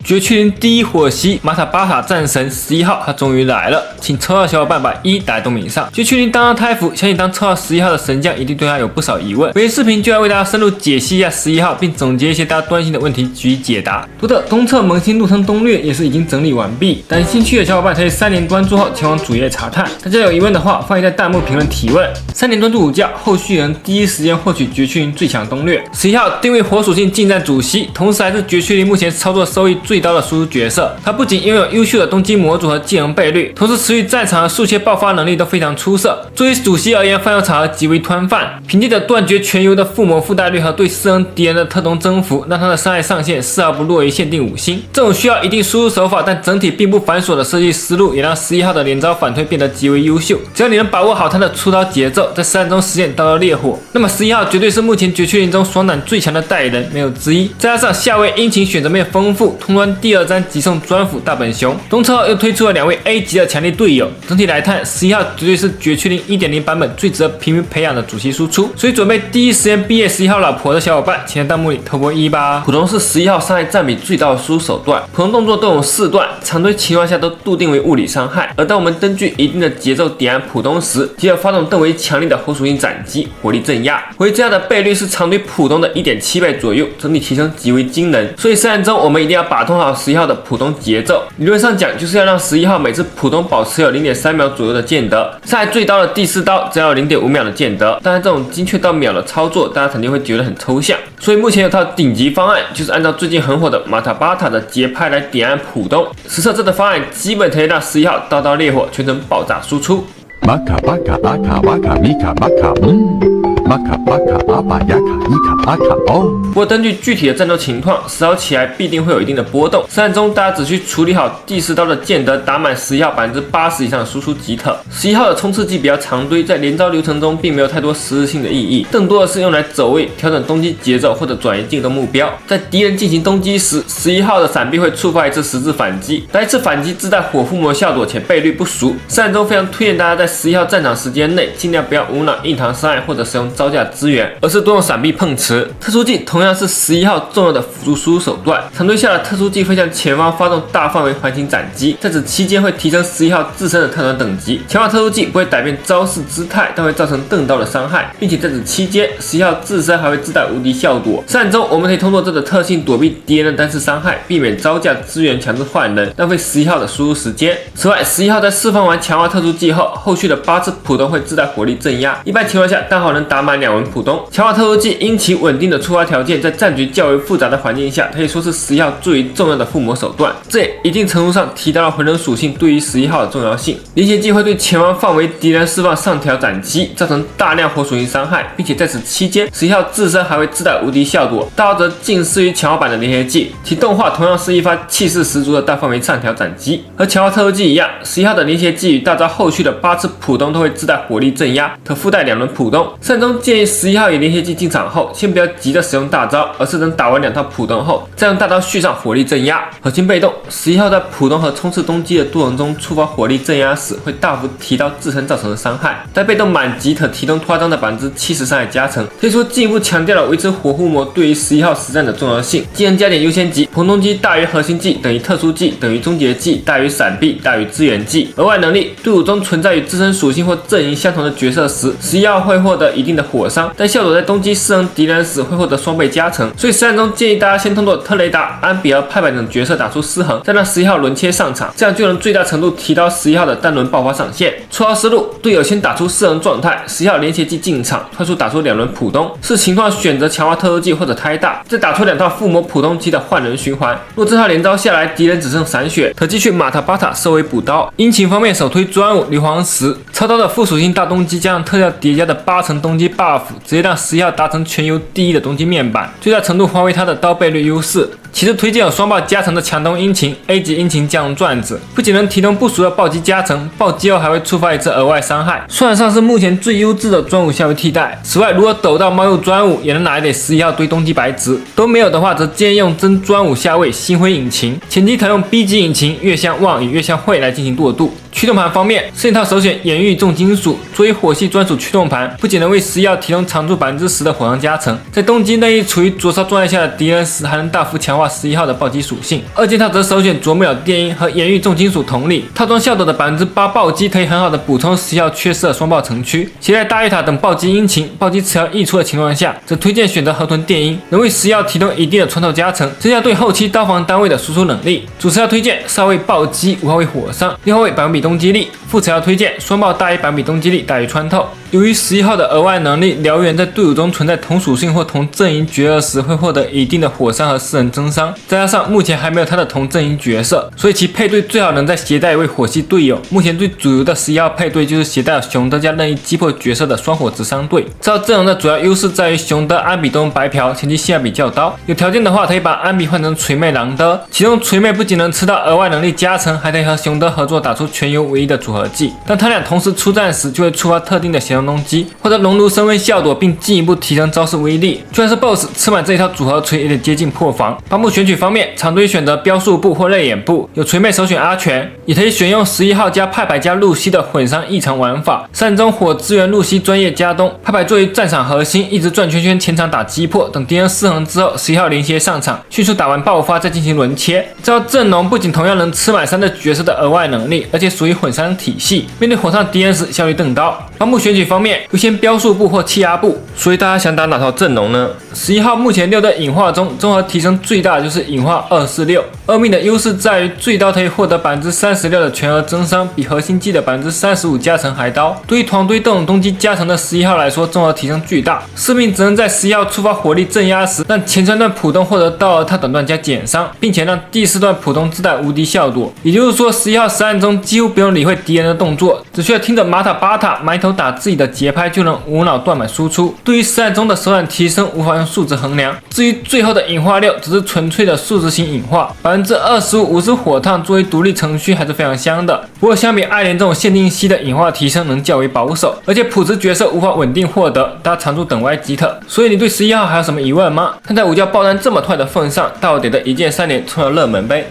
绝区林第一火系马塔巴塔战神11号，他终于来了，请抽到小伙伴把1打在东屏上。绝区林当太辅，相信当抽到11号的神将，一定对他有不少疑问。本期视频就要为大家深入解析一下11号，并总结一些大家关心的问题予以解答。图的东侧萌新路程攻略也是已经整理完毕，感兴趣的小伙伴可以3连关注后前往主页查看。大家有疑问的话，欢迎在弹幕评论提问。3连专注武将，后续能第一时间获取绝区林最强攻略。11号定位火属性近战主 C， 同时还是绝区林目前操作收益最高的输出角色。他不仅拥有优秀的攻击模组和技能倍率，同时持续战场和速切爆发能力都非常出色。作为主 C 而言，翻油场合极为宽泛，凭借着断绝全油的附魔附带率和对私人敌人的特动征服，让他的伤害上限丝毫不弱于限定5星。这种需要一定输入手法，但整体并不繁琐的设计思路，也让11号的连招反推变得极为优秀。只要你能把握好他的出招节奏，在实战中实现刀刀烈火，那么11号绝对是目前绝区林中爽胆最强的代言人，没有之一。再加上下位殷勤选择面丰富，通关第2章即送专辅大本熊，东侧后又推出了2位 A 级的强力队友。整体来看，11号绝对是绝区林 1.0 版本最值得平民培养的主系输出。所以准备第一时间毕业11号老婆的小伙伴，请在弹幕里投波1吧。普通是11号伤害占比最大的输出手段，普通动作都有4段，常规情况下都笃定为物理伤害。而当我们根据一定的节奏点按普通时，即可发动更为强力的火属性斩击，火力镇压。火力镇压的倍率是常规普通的 1.7 倍左右，整体提升极为惊人。所以实战中我们一定要把控好11号的普通节奏。理论上讲，就是要让11号每次普通保持有 0.3 秒左右的剑德，伤害最高的第4刀只要有 0.5 秒的剑德。当然，这种精确到秒的操作，大家肯定会觉得很抽象。所以目前有套顶级方案，就是按照最近很火的马塔巴塔的节拍来点按普通。实测这个方案基本可以让11号刀刀烈火，全程爆炸输出。马卡巴卡阿卡瓦卡米卡巴卡马卡巴卡阿巴雅卡伊卡巴卡哦。不过根据具体的战斗情况，10号起来必定会有一定的波动。实战中大家只需处理好第4刀的剑德，打满11号 80% 以上的输出即可。11号的冲刺技比较常规，在连招流程中并没有太多实质性的意义，更多的是用来走位、调整攻击节奏或者转移进攻目标。在敌人进行攻击时，11号的闪避会触发一次实质反击，但一次反击自带火附魔效果且倍率不俗。实战中非常推荐大家在11号战场时间内，尽量不要无脑硬扛伤害或者使用招架资源，而是多用闪避碰瓷。特殊技同样是11号重要的辅助输出手段，常规下的特殊技会向前方发动大范围环形斩击，在此期间会提升11号自身的特短等级。前方特殊技不会改变招式姿态，但会造成更高的伤害，并且在此期间11号自身还会自带无敌效果。实战中我们可以通过这个特性躲避敌人的单次伤害，避免招架资源强制换人，浪费11号的输入时间。此外，11号在释放完强化特殊技后，后续的8次普通会自带火力镇压，一般情况下刚好能打满2轮普通。强化特殊技因其稳定的触发条件，在战局较为复杂的环境下，可以说是11号最为重要的附魔手段。这也一定程度上提高了魂人属性对于11号的重要性。连结技会对前方范围敌人释放上挑斩击，造成大量火属性伤害，并且在此期间11号自身还会自带无敌效果，大招则近似于强化版的连结技，其动画同样是一发气势十足的大范围上挑斩击。和强化特殊技一样，11号的连结技与大招后续的8次普通都会自带火力镇压，可附带2轮普通。战中建议11号以连结技进场后，先不要急着使用大招，而是等打完2套普通后，再用大招续上火力镇压。核心被动，11号在普通和冲刺攻击的过程中触发火力镇压时，会大幅提高自身造成的伤害。在被动满级可提供夸张的70%伤害加成，可以说进一步强调了维持火附魔对于11号实战的重要性。技能加点优先级，普通技大于核心技等于特殊技等于终结技大于闪避大于支援技。额外能力，队伍中存在与自身属性或阵营相同的角色时，11号会获得一定的火伤，但效果在攻击私人敌人时会获得双倍加成。所以实战中建议大家先通过特雷达、安比尔、派板等角色打出失衡，再让11号轮切上场，这样就能最大程度提高11号的单轮爆发上限。出招思路，队友先打出失衡状态，11号连结技进场，快速打出2轮普通，视情况选择强化特殊技或者胎大，再打出2套附魔普通技的换人循环。若这套连招下来，敌人只剩闪血，可继续马塔巴塔收为补刀。殷勤方面首推专武硫磺石，超刀的副属性大动机加上特效叠加的8成动机 buff， 直接让11号达成全游第1的动机面板，最大程度发挥它的刀倍率优势。其次推荐有双爆加成的强攻殷勤 A 级殷勤降龙转子，不仅能提供不俗的暴击加成，暴击后还会触发一次额外伤害，算得上是目前最优质的专武下位替代。此外，如果抖到猫鼬专武，也能拿一点11号堆冬季白值，都没有的话，则建议用真专武下位星辉引擎，前期可用 B 级引擎月相望与月相会来进行过渡。驱动盘方面，这套首选盐域重金属，作为火系专属驱动盘，不仅能为11号提供长度10%的火伤加成，在冬季内处于灼烧状态下的敌人时，还能大幅强化11号的暴击属性。二件套则首选啄木鸟电音和盐域重金属同理，套装效果的8%暴击可以很好的补充11号缺失的双爆城区。携带大月塔等暴击殷勤、暴击词条溢出的情况下，则推荐选择河豚电音，能为11号提供一定的穿透加成，增加对后期刀防单位的输出能力。主词要推荐4号位暴击，5号位火伤，6号位百分比攻击力。副词要推荐双爆大于百分比攻击力大于穿透。由于11号的额外能力，燎原在队伍中存在同属性或同阵营角色时，会获得一定的火伤和4人增伤，再加上目前还没有他的同阵营角色，所以其配对最好能再携带一位火系队友。目前最主流的11号配对就是携带熊德加任意击破角色的双火直伤队。这套阵容的主要优势在于熊德、安比都用白嫖，前期性价比较高。有条件的话，可以把安比换成锤妹狼德，其中锤妹不仅能吃到额外能力加成，还可以和熊德合作打出全游唯一的组合技。当他俩同时出战时，就会触发特定的协同攻击，或者熔炉升温效果，并进一步提升招式威力。就算是 BOSS 吃满这一套组合锤，也得接近破防。帮部选取方面，常规选择标速部或泪眼部，有锤妹首选阿全，也可以选用11号加派派加露西的混伤异常玩法，善中火支援露西专业加东，派派作为战场核心，一直转圈圈前场打击破，等敌人失衡之后，11号连携上场，迅速打完爆发再进行轮切。这套阵容不仅同样能吃满3的角色的额外能力，而且属于混伤体系，面对火上敌人时效率更高。帮部选取方面，优先标速部或气压部。所以大家想打哪套阵容呢？11号目前6的隐化中，综合提升最大的就是隐化246。二命的优势在于最高可以获得36%的全额增伤，比核心技的35%加成还高。对于团队斗勇攻击加成的11号来说，综合提升巨大。4命只能在11号触发火力镇压时，让前3段普通获得到他短段加减伤，并且让第4段普通自带无敌效果。也就是说，11号实战中几乎不用理会敌人的动作，只需要听着马塔巴塔埋头打自己的节拍，就能无脑断满输出。对于实战中的手感提升，无法用数值衡量。至于最后的隐化6，只是纯粹的数值型隐化，25%50火烫作为独立程序还是非常香的。不过相比爱莲这种限定系的隐化提升能较为保守，而且普职角色无法稳定获得，大家常驻等歪吉特。所以你对11号还有什么疑问吗？看在午觉爆单这么快的份上，大我得的一键3连冲了热门呗。